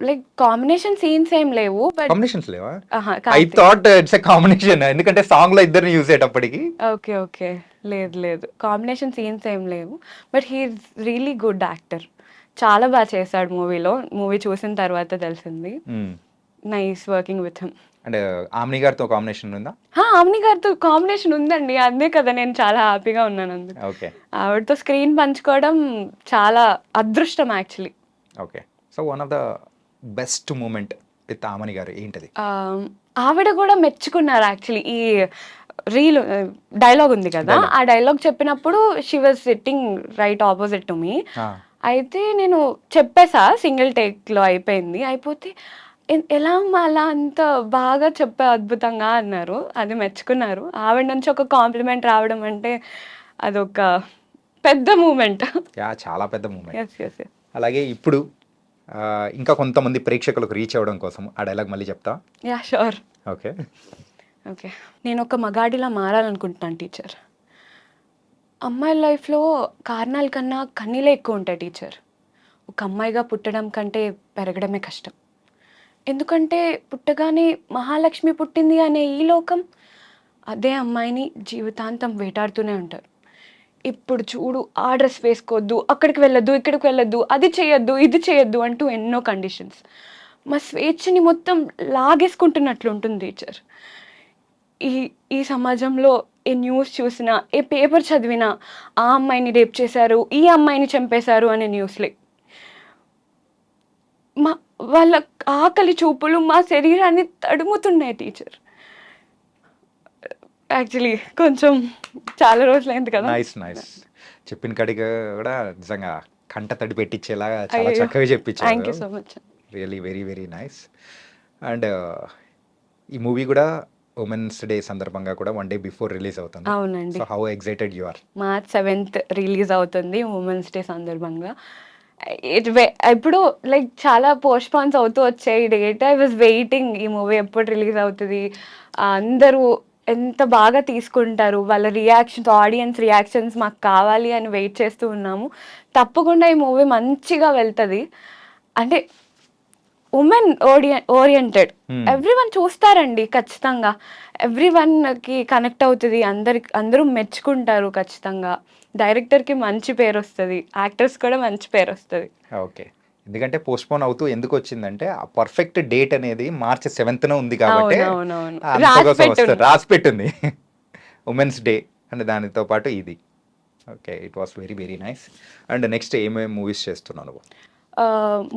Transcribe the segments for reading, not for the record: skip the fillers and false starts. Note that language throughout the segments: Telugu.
లైక్ కాంబినేషన్ సీన్స్ ఏం లేవు బట్ కాంబినేషన్స్ లేవా? I thought it's a combination, ఎందుకంటే సాంగ్ లో ఇద్దరిని యూజ్ అయ్యేటప్పటికి. ఓకే ఓకే, లేదు లేదు, కాంబినేషన్ సీన్స్ ఏం లేవు. But he's really good actor. చాలా బాగా చేశాడు మూవీలో. మూవీ చూసిన తర్వాత తెలిసింది. Nice working with him. అంటే ఆమ్ని గారితో కాంబినేషన్ ఉందా? ఆమ్ని గారితో కాంబినేషన్ ఉందండి, అదే కదా నేను చాలా హ్యాపీగా ఉన్నాను అందుకు. ఓకే ఆవిడతో స్క్రీన్ పంచుకోవడం చాలా అదృష్టం actually. Okay. So one of the best moment with Amani garu ఏంటది? ఆవిడ కూడా మెచ్చుకున్నారు యాక్చువల్లీ. ఈ రీల్ డైలాగ్ ఉంది కదా, ఆ డైలాగ్ చెప్పినప్పుడు she was sitting right opposite to me. అయితే నేను చెప్పేసా, సింగిల్ టేక్లో అయిపోయింది. అయిపోతే ఎలా అమ్మా అలా అంత బాగా చెప్పా అద్భుతంగా అన్నారు. అది మెచ్చుకున్నారు. ఆవిడ నుంచి ఒక కాంప్లిమెంట్ రావడం అంటే అదొక పెద్ద మూమెంట్. చాలా పెద్ద మూమెంట్. Yes yes yes. అలాగే ఇప్పుడు ఇంకా కొంతమంది ప్రేక్షకులకు రీచ్ అవ్వడం కోసం ఆ డైలాగ్ మళ్ళీ చెప్తా. Yeah sure. Okay okay. నేను ఒక మగాడిలా మారాలనుకుంటున్నాను టీచర్. అమ్మాయి లైఫ్లో కారణాల కన్నా కన్నీలే ఎక్కువ ఉంటాయి టీచర్. ఒక అమ్మాయిగా పుట్టడం కంటే పెరగడమే కష్టం. ఎందుకంటే పుట్టగానే మహాలక్ష్మి పుట్టింది అనే ఈ లోకం అదే అమ్మాయిని జీవితాంతం వేటాడుతూనే ఉంటారు. ఇప్పుడు చూడు, ఆ డ్రెస్ వేసుకోవద్దు, అక్కడికి వెళ్ళొద్దు, ఇక్కడికి వెళ్ళొద్దు, అది చేయొద్దు, ఇది చేయొద్దు అంటూ ఎన్నో కండిషన్స్. మా స్వేచ్ఛని మొత్తం లాగేసుకుంటున్నట్లు ఉంటుంది టీచర్. ఈ సమాజంలో ఏ న్యూస్ చూసినా, ఏ పేపర్ చదివినా ఆ అమ్మాయిని రేప్ చేశారు, ఈ అమ్మాయిని చంపేశారు అనే న్యూస్లే. వాళ్ళ ఆకలి చూపులు మా శరీరాన్ని తడుముతున్నాయి టీచర్. యాక్చువల్లీ కొంచెం చాలా రోజులైంది కదా. Nice nice. చెప్పిన కడిగా కూడా నిజంగా కంట తడి పెట్టించేలా చాలా చక్కగా చెప్పించారు. Thank you so much. Really very very nice. And ఈ మూవీ కూడా ఉమెన్స్ డే సందర్భంగా కూడా 1 day బిఫోర్ రిలీజ్ అవుతుంది. అవునండి. So how excited you are? March 7th release అవుతుంది ఉమెన్స్ డే సందర్భంగా. ఇప్పుడు లైక్ చాలా పోస్ట్పోన్స్ అవుతూ వచ్చాయి డేట్. ఐ వాజ్ వెయిటింగ్ ఈ మూవీ ఎప్పుడు రిలీజ్ అవుతుంది, అందరూ ఎంత బాగా తీసుకుంటారు, వాళ్ళ రియాక్షన్స్, ఆడియన్స్ రియాక్షన్స్ మాకు కావాలి అని వెయిట్ చేస్తూ ఉన్నాము. తప్పకుండా ఈ మూవీ మంచిగా వెళ్తుంది. అంటే ఉమెన్ ఓరియంటెడ్, ఎవ్రీ వన్ చూస్తారండి ఖచ్చితంగా. ఎవ్రీ వన్కి కనెక్ట్ అవుతుంది, అందరూ మెచ్చుకుంటారు ఖచ్చితంగా. డైరెక్టర్కి మంచి పేరు వస్తుంది, యాక్టర్స్ కూడా మంచి పేరు వస్తుంది. ఓకే. ఎందుకంటే పోస్ట్పోన్ అవుతూ ఎందుకు వచ్చిందంటే ఆ పర్ఫెక్ట్ డేట్ అనేది March 7th ఉంది కాబట్టి రాసి పెట్టింది ఉమెన్స్ డే అండ్ దానితో పాటు ఇది. Okay, it was very very nice. And next ఏమేమి మూవీస్ చేస్తున్నావు?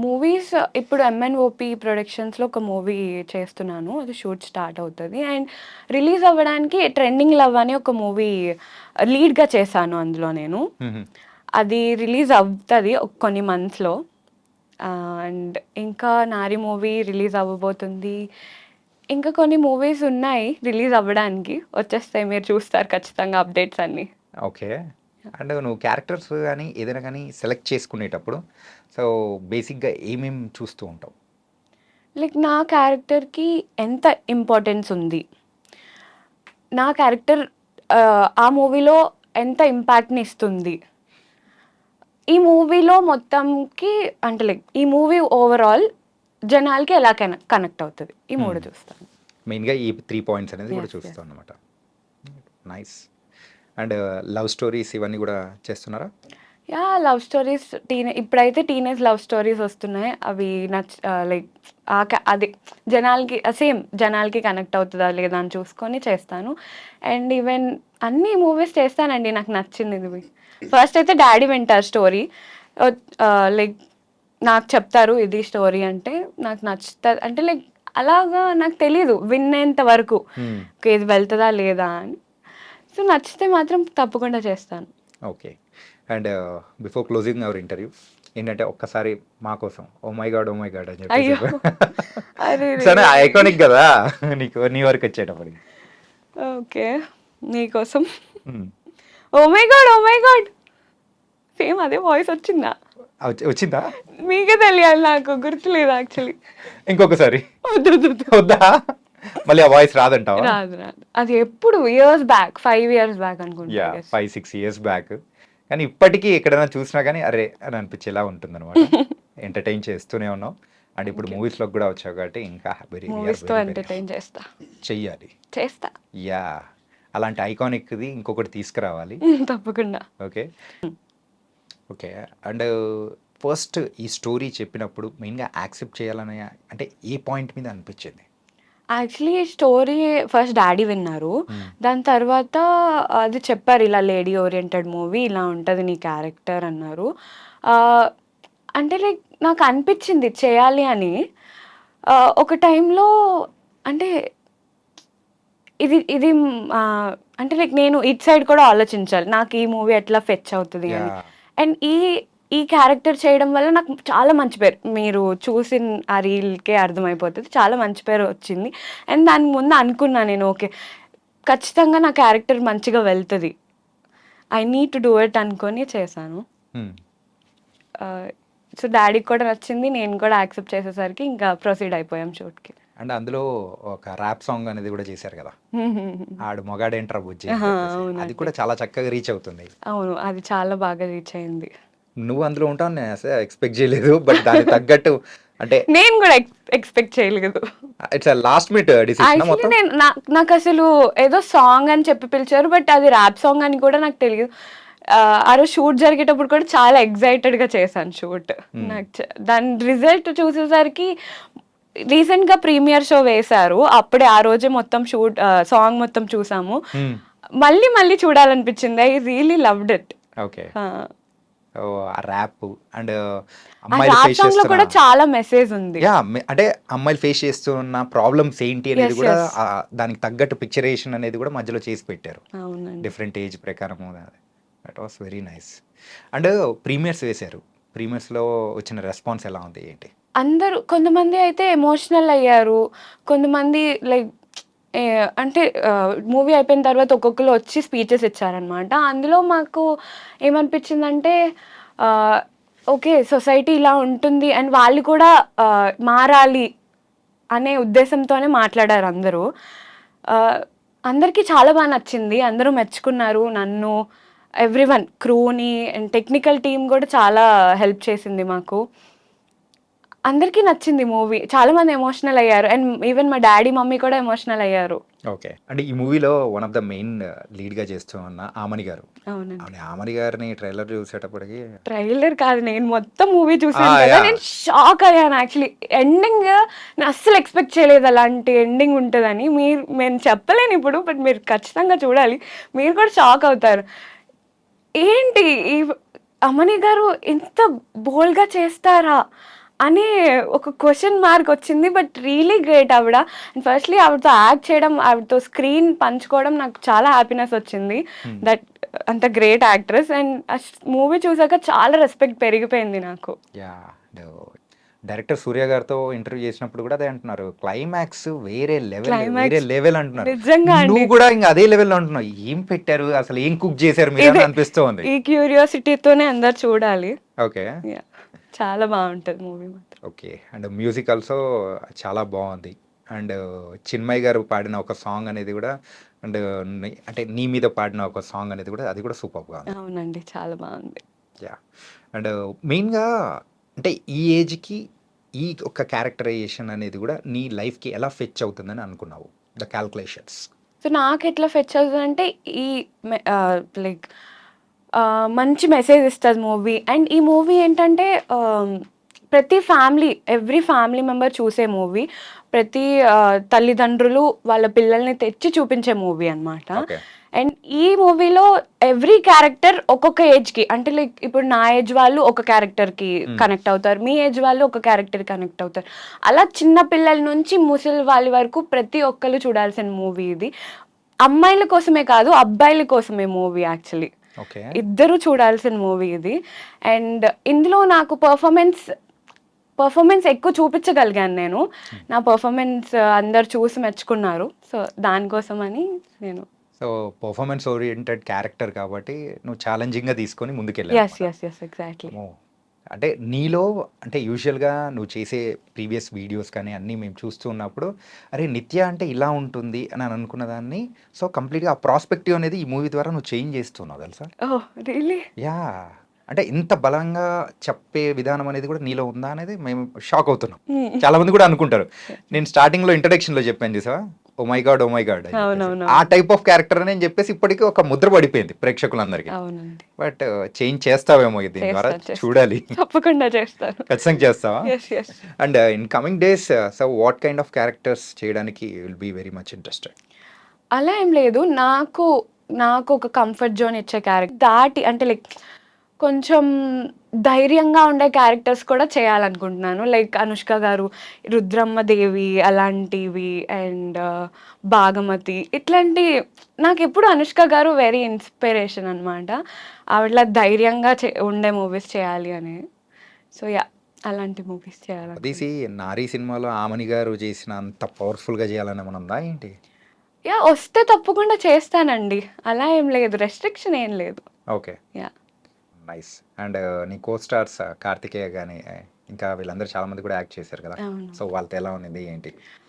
మూవీస్ ఇప్పుడు MNOP ప్రొడక్షన్స్లో ఒక మూవీ చేస్తున్నాను, అది షూట్ స్టార్ట్ అవుతుంది. అండ్ రిలీజ్ అవ్వడానికి ట్రెండింగ్ లవ్ అని ఒక మూవీ లీడ్గా చేశాను అందులో నేను. అది రిలీజ్ అవుతుంది కొన్ని మంత్స్లో. అండ్ ఇంకా నారి మూవీ రిలీజ్ అవ్వబోతుంది. ఇంకా కొన్ని మూవీస్ ఉన్నాయి రిలీజ్ అవ్వడానికి, వచ్చేస్తాయి, మీరు చూస్తారు ఖచ్చితంగా అప్డేట్స్ అన్నీ. ఓకే. అండ్ నువ్వు క్యారెక్టర్స్ కానీ ఏదైనా కానీ సెలెక్ట్ చేసుకునేటప్పుడు సో బేసిక్గా ఏమేమి చూస్తూ ఉంటావు? లైక్ నా క్యారెక్టర్కి ఎంత ఇంపార్టెన్స్ ఉంది, నా క్యారెక్టర్ ఆ మూవీలో ఎంత ఇంపాక్ట్ని ఇస్తుంది, ఈ మూవీలో మొత్తంకి అంటే లైక్ ఈ మూవీ ఓవరాల్ జనాలకి ఎలా కనెక్ట్ అవుతుంది, ఈ మూడు చూస్తాను మెయిన్గా. ఈ 3 points అనేది కూడా చూస్తాను అనమాట. నైస్. అండ్ లవ్ స్టోరీస్ ఇవన్నీ కూడా చేస్తున్నారా? యా, లవ్ స్టోరీస్ ఇప్పుడైతే టీనేజ్ లవ్ స్టోరీస్ వస్తున్నాయి. అవి లైక్ అది జనాలకి కనెక్ట్ అవుతుందా లేదా అని చూసుకొని చేస్తాను. అండ్ ఈవెన్ అన్ని మూవీస్ చేస్తానండి నాకు నచ్చింది. ఫస్ట్ అయితే డాడీ వింటారు స్టోరీ, లైక్ నాకు చెప్తారు ఇది స్టోరీ అంటే నాకు నచ్చుతుంది. అంటే లైక్ అలాగా నాకు తెలీదు వినేంత వరకు ఇది వెళ్తుందా లేదా అని. సో నచ్చితే మాత్రం తప్పకుండా చేస్తాను. Okay. And before closing hour interview ఏంటంటే ఒక్కసారి మా కోసం ఓ మై గాడ్ అని చెప్పి సరే ఐకానిక్ కదా నీ వరకు వచ్చేటప్పటికి. ఓకే, నీకోసం ఓ మై గాడ్ సేమ్ అదే వాయిస్ వచ్చిందా? మీకే తెలియాలి, నాకు గుర్తులేదు యాక్చువల్లీ. ఇంకొకసారి వద్దా? మళ్ళీ ఆ వాయిస్ రాదంటావా? రాదు. అది ఎప్పుడు ఇయర్స్ బ్యాక్, 5 years బ్యాక్ అనుకుంటా. 5-6 years బ్యాక్. కానీ ఇప్పటికీ ఎక్కడైనా చూసినా కానీ అరే అని అనిపించేలా ఉంటుంది అనమాట. ఎంటర్టైన్ చేస్తూనే ఉన్నావు. అండ్ ఇప్పుడు మూవీస్లోకి కూడా వచ్చావు కాబట్టి ఇంకా వెరీ మూవీస్తో ఎంటర్టైన్ చేస్తా చెయ్యాలి. చేస్తా యా అలాంటి ఐకానిక్ది ఇంకొకటి తీసుకురావాలి. తప్పకుండా. ఓకే. ఓకే. అండ్ ఫస్ట్ ఈ స్టోరీ చెప్పినప్పుడు మెయిన్గా యాక్సెప్ట్ చేయాలనే అంటే ఏ పాయింట్ మీద అనిపించింది? యాక్చువల్లీ స్టోరీ ఫస్ట్ డాడీ విన్నారు. దాని తర్వాత అది చెప్పారు, ఇలా లేడీ ఓరియంటెడ్ మూవీ, ఇలా ఉంటుంది నీ క్యారెక్టర్ అన్నారు. అంటే లైక్ నాకు అనిపించింది చేయాలి అని. ఒక టైంలో అంటే ఇది ఇది అంటే లైక్ నేను ఇటు సైడ్ కూడా ఆలోచించాలి, నాకు ఈ మూవీ ఎట్లా ఫెచ్ అవుతుంది అని. అండ్ ఈ క్యారెక్టర్ చేయడం వల్ల నాకు చాలా మంచి పేరు, మీరు చూసిన ఆ రీల్కే అర్థమైపోతుంది, చాలా మంచి పేరు వచ్చింది. అండ్ దాని ముందు అనుకున్నా నేను, ఓకే ఖచ్చితంగా నా క్యారెక్టర్ మంచిగా వెళ్తుంది, I need to do it అనుకొని చేశాను. సో డాడీకి కూడా నచ్చింది, నేను కూడా యాక్సెప్ట్ చేసేసరికి ఇంకా ప్రొసీడ్ అయిపోయాం షూట్కి. అండ్ అందులో ఒక ర్యాప్ సాంగ్ అనేది కూడా చేశారు కదా, ఆడు మొగాడేంట్రా బుజ్జి, అది కూడా చాలా చక్కగా రీచ్ అవుతుంది. అవును, అది చాలా బాగా రీచ్ అయింది. నువ్వు అందులో ఉంటావు నేను అసలు ఎక్స్పెక్ట్ చేయలేదు, బట్ దానికి తగ్గట్టు అంటే నేను కూడా ఎక్స్పెక్ట్ చేయలేదు. ఇట్స్ లాస్ట్ మినిట్ డిసిషన్ మొత్తం. నాకు అసలు ఏదో సాంగ్ అని చెప్పి పిలిచారు, బట్ అది ర్యాప్ సాంగ్ అని కూడా నాకు తెలియదు. ఆ రోజు షూట్ జరిగేటప్పుడు కూడా చాలా ఎక్సైటెడ్గా చేశాను షూట్. నాకు దాని రిజల్ట్ చూసేసరికి రీసెంట్గా ప్రీమియర్ షో వేశారు, అప్పుడే ఆ రోజే మొత్తం షూట్ సాంగ్ మొత్తం చూసాము. మళ్ళీ మళ్ళీ చూడాలనిపించింది, I really loved it. Okay. Rap and song లో కూడా చాలా మెసేజ్ ఉంది. అంటే అమ్మాయిలు ఫేస్ చేస్తున్న ప్రాబ్లమ్స్ ఏంటి అనేది కూడా దానికి తగ్గట్టు పిక్చరేషన్ అనేది కూడా మధ్యలో చేసి పెట్టారు, డిఫరెంట్ ఏజ్ ప్రకారం. That was very nice. And premieres వేశారు, ప్రీమియర్స్లో వచ్చిన రెస్పాన్స్ ఎలా ఉంది ఏంటి? అందరూ, కొంతమంది అయితే ఎమోషనల్ అయ్యారు, కొంతమంది లైక్ అంటే మూవీ అయిపోయిన తర్వాత ఒక్కొక్కరు వచ్చి స్పీచెస్ ఇచ్చారనమాట. అందులో మాకు ఏమనిపించిందంటే ఓకే సొసైటీ ఇలా ఉంటుంది అండ్ వాళ్ళు కూడా మారాలి అనే ఉద్దేశంతోనే మాట్లాడారు అందరూ. అందరికీ చాలా బాగా నచ్చింది, అందరూ మెచ్చుకున్నారు నన్ను, ఎవ్రీవన్, క్రూని అండ్ టెక్నికల్ టీమ్ కూడా చాలా హెల్ప్ చేసింది మాకు. అందరికీ నచ్చింది మూవీ, చాలా మంది ఎమోషనల్ అయ్యారు అండ్ ఈవెన్ మా డాడీ మమ్మీ కూడా ఎమోషనల్ అయ్యారు. ఓకే. అంటే ఈ మూవీలో వన్ ఆఫ్ ద మెయిన్ లీడ్గా చేస్తూ ఉన్న ఆమని గారు. అవునండి. ఆమని గారిని ట్రైలర్ చూసేటప్పటికి, ట్రైలర్ కాదు నేను మొత్తం మూవీ చూసాను కదా, నేను షాక్ అయ్యాను యాక్చువల్లీ. ఎండింగ్ నేను అస్సలు ఎక్స్పెక్ట్ చేయలేదు అలాంటి ఎండింగ్ ఉంటుందని. నేను చెప్పలేను ఇప్పుడు, బట్ మీరు ఖచ్చితంగా చూడాలి, మీరు కూడా షాక్ అవుతారు. ఏంటి ఈ అమని గారు ఇంత బోల్డ్గా చేస్తారా అని ఒక క్వశ్చన్ మార్క్ వచ్చింది, బట్ రియలీ గ్రేట్ ఆవిడ. అండ్ ఫస్ట్లీ ఆవిడతో యాక్ట్ చేయడం, ఆవిడతో స్క్రీన్ పంచుకోవడం నాకు చాలా హ్యాపీనెస్ వచ్చింది, దట్ అంత గ్రేట్ యాక్ట్రెస్. అండ్ ఆ మూవీ చూసాక చాలా రెస్పెక్ట్ పెరిగిపోయింది నాకు. డైరెక్టర్ సూర్య గారితో ఇంటర్వ్యూ చేసినప్పుడు కూడా అదే అంటున్నారు, క్లైమాక్స్ వేరే లెవెల్ అంటున్నారు. నిజంగా నువ్వు కూడా ఇంకా అదే లెవెల్లో అంటున్నావు, ఏం పెట్టారు అసలు, ఏం కుక్ చేశారు మీరు అనిపిస్తుంది. ఈ క్యూరియాసిటీతోనే అందరు చూడాలి. ఓకే, చాలా బాగుంటుంది మూవీ మాత్రం. ఓకే. అండ్ మ్యూజిక్ ఆల్సో చాలా బాగుంది. అండ్ చిన్మయ్ గారు పాడిన ఒక సాంగ్ అనేది కూడా, అండ్ అంటే నీ మీద పాడిన ఒక సాంగ్ అనేది కూడా, అది కూడా సూపర్గా ఉంది. అవునండి, చాలా బాగుంది. అండ్ మెయిన్గా అంటే ఈ ఏజ్కి ఈ ఒక క్యారెక్టరైజేషన్ అనేది కూడా నీ లైఫ్కి ఎలా ఫెచ్ అవుతుందని అనుకున్నావు, ద క్యాల్కులేషన్స్? సో నాకు ఎట్లా ఫెచ్ అవుతుందంటే, ఈ లైక్ మంచి మెసేజ్ ఇస్తుంది మూవీ. అండ్ ఈ మూవీ ఏంటంటే ప్రతి ఫ్యామిలీ, ఎవ్రీ ఫ్యామిలీ మెంబర్ చూసే మూవీ, ప్రతి తల్లిదండ్రులు వాళ్ళ పిల్లల్ని తెచ్చి చూపించే మూవీ అనమాట. అండ్ ఈ మూవీలో ఎవ్రీ క్యారెక్టర్ ఒక్కొక్క ఏజ్కి, అంటే లైక్ ఇప్పుడు నా ఏజ్ వాళ్ళు ఒక క్యారెక్టర్కి కనెక్ట్ అవుతారు, మీ ఏజ్ వాళ్ళు ఒక క్యారెక్టర్ కనెక్ట్ అవుతారు, అలా చిన్న పిల్లల నుంచి ముసలి వాళ్ళ వరకు ప్రతి ఒక్కరు చూడాల్సిన మూవీ ఇది. అమ్మాయిల కోసమే కాదు, అబ్బాయిల కోసమే మూవీ యాక్చువల్లీ, ఇద్దరు చూడాల్సిన మూవీ ఇది. అండ్ ఇందులో నాకు పర్ఫార్మెన్స్ ఎక్కువ చూపించగలిగాను నేను, నా పర్ఫార్మెన్స్ అందరు చూసి మెచ్చుకున్నారు, సో దానికోసమని నేను. సో పర్ఫార్మెన్స్ ఓరియంటెడ్ క్యారెక్టర్ కాబట్టి నువ్వు ఛాలెంజింగ్గా తీసుకొని ముందుకెళ్ళావు. ఎగ్జాక్ట్లీ. అంటే నీలో అంటే యూజువల్గా నువ్వు చేసే ప్రీవియస్ వీడియోస్ కానీ అన్నీ మేము చూస్తూ ఉన్నప్పుడు, అరే నిత్య అంటే ఇలా ఉంటుంది అని అనుకున్న దాన్ని, సో కంప్లీట్గా ఆ ప్రాస్పెక్టివ్ అనేది ఈ మూవీ ద్వారా నువ్వు చేంజ్ చేస్తున్నావు తెలుసా? ఓహ్ రియల్లీ? యా, అంటే ఇంత బలంగా చెప్పే విధానం అనేది కూడా నీలో ఉందా అనేది మేము షాక్ అవుతున్నాం. హ్మ్. చాలా మంది కూడా అనుకుంటారు. నేను స్టార్టింగ్‌లో ఇంట్రడక్షన్‌లో చెప్పాను చూసావా? Oh my God! Oh my God! అని చెప్పేసి. అవునవునవును. ఆ టైప్ ఆఫ్ క్యారెక్టర్ అని చెప్పేసి ఇప్పటికి ఒక ముద్ర పడిపోయింది ప్రేక్షకులందరికీ. అవునండి. బట్ చేంజ్ చేస్తావేమో దీని ద్వారా చేస్తాను. చూడాలి. తప్పకుండా చేస్తాను. ఖచ్చితంగా చేస్తావా? Yes. Yes. And in coming days so what kind of characters చేయడానికి you will be very much interested? అలా ఏం లేదు. నాకు ఒక కంఫర్ట్ జోన్ ఇచ్చే దాటి అంటే లైక్ కొంచెం ధైర్యంగా ఉండే క్యారెక్టర్స్ కూడా చేయాలనుకుంటున్నాను. లైక్ 'అనుష్క' గారు 'రుద్రమ్మ దేవి' అలాంటివి అండ్ 'భాగమతి' ఇట్లాంటి నాకెప్పుడు 'అనుష్క' గారు వెరీ ఇన్‌స్పిరేషన్ అనమాట. ఆవిడలా ధైర్యంగా ఉండే మూవీస్ చేయాలి అని. So yeah! అలాంటి మూవీస్ తీసి చేయాలనుకుంటున్నాను. 'నారి' సినిమాలో ఆమని గారు చేసిన అంత పవర్‌ఫుల్‌గా చేయాలని ఏమైనా ఉందా ఏంటి? యాహ్! వస్తే తప్పకుండా చేస్తానండి. అలా ఏం లేదు. రెస్ట్రిక్షన్ ఏం లేదు. ఓకే. యాహ్! నైస్. అండ్ నీ కో స్టార్స్ 'కార్తికేయ' గాని ఇంకా వీళ్ళందరూ చాలా మంది కూడా యాక్ట్ చేశారు కదా! అవును. సో వాళ్ళతో ఎలా ఉన్నింది ఏంటి?